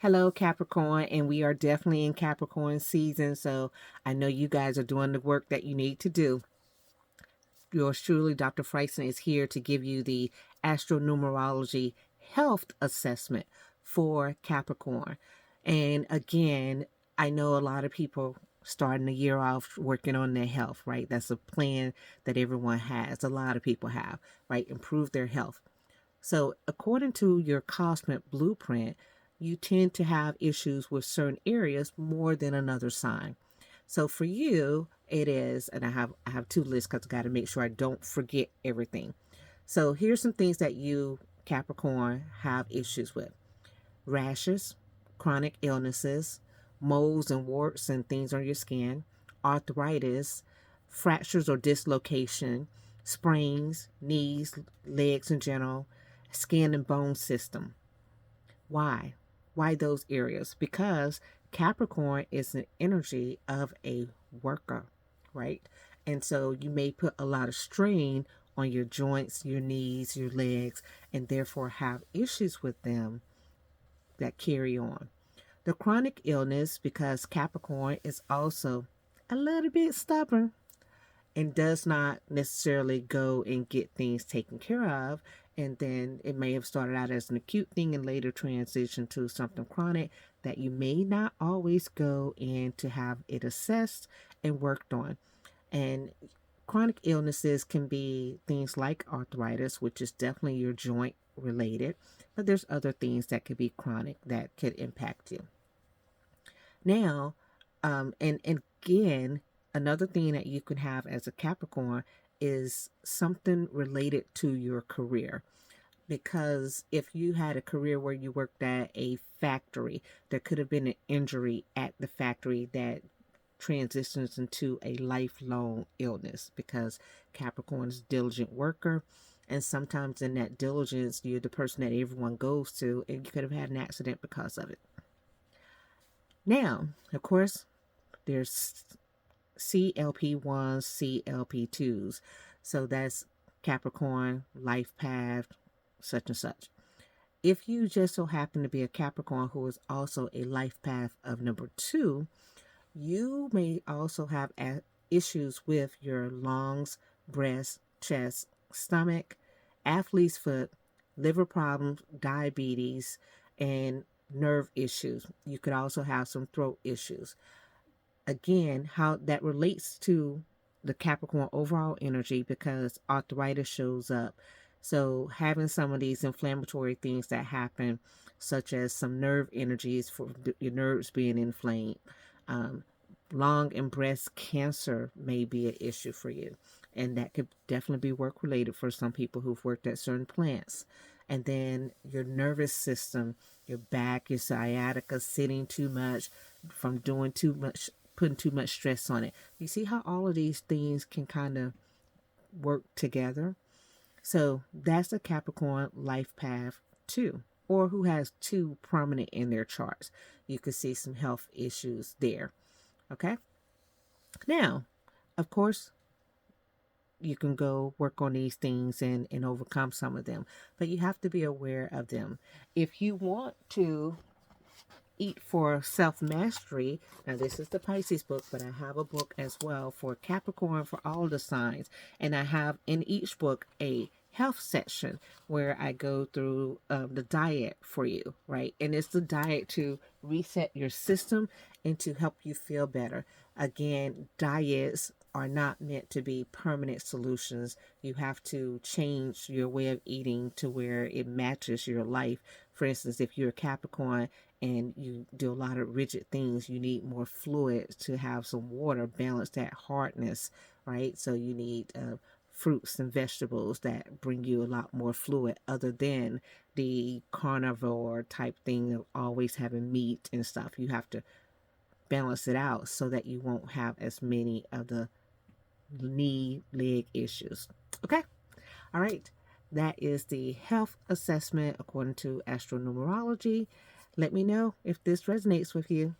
Hello, Capricorn, and we are definitely in Capricorn season, so I know you guys are doing the work that you need to do. Yours truly, Dr. Freisen, is here to give you the astronumerology health assessment for Capricorn. And again, I know a lot of people starting the year off working on their health, right? That's a plan that everyone has. A lot of people have, right? Improve their health. So, according to your cosmic blueprint, you tend to have issues with certain areas more than another sign. So for you, it is, and I have two lists because I got to make sure I don't forget everything. So here's some things that you Capricorn have issues with: rashes, chronic illnesses, moles and warts and things on your skin, arthritis, fractures or dislocation, sprains, knees, legs in general, skin and bone system. Why? Why those areas? Because Capricorn is an energy of a worker, right? And so you may put a lot of strain on your joints, your knees, your legs, and therefore have issues with them that carry on. The chronic illness, because Capricorn is also a little bit stubborn and does not necessarily go and get things taken care of. And then it may have started out as an acute thing and later transitioned to something chronic that you may not always go in to have it assessed and worked on. And chronic illnesses can be things like arthritis, which is definitely your joint related, but there's other things that could be chronic that could impact you. Now, and again, another thing that you can have as a Capricorn is something related to your career. Because if you had a career where you worked at a factory, there could have been an injury at the factory that transitions into a lifelong illness because Capricorn is a diligent worker. And sometimes in that diligence, you're the person that everyone goes to, and you could have had an accident because of it. Now, of course, there's CLP1s, CLP2s. So that's Capricorn, life path, such and such. If you just so happen to be a Capricorn who is also a life path of number 2, you may also have issues with your lungs, breast, chest, stomach, athlete's foot, liver problems, diabetes, and nerve issues. You could also have some throat issues. Again, how that relates to the Capricorn overall energy because arthritis shows up. So having some of these inflammatory things that happen, such as some nerve energies for your nerves being inflamed, um, lung and breast cancer may be an issue for you. And that could definitely be work related for some people who've worked at certain plants. And then your nervous system, your back, your sciatica, sitting too much, from doing too much, putting too much stress on it. You see how all of these things can kind of work together? So that's a Capricorn life path too, or who has 2 prominent in their charts. You could see some health issues there. Okay. Now, of course, you can go work on these things and overcome some of them, but you have to be aware of them. If you want to eat for self mastery, now this is the Pisces book, but I have a book as well for Capricorn for all the signs, and I have in each book a health section where I go through the diet for you, right? And it's the diet to reset your system and to help you feel better. Again, diets are not meant to be permanent solutions. You have to change your way of eating to where it matches your life. For instance, if you're a Capricorn and you do a lot of rigid things, you need more fluid to have some water, balance that hardness, right? So you need fruits and vegetables that bring you a lot more fluid other than the carnivore type thing of always having meat and stuff. You have to balance it out so that you won't have as many of the knee, leg issues. Okay? All right. That is the health assessment according to astronumerology. Let me know if this resonates with you.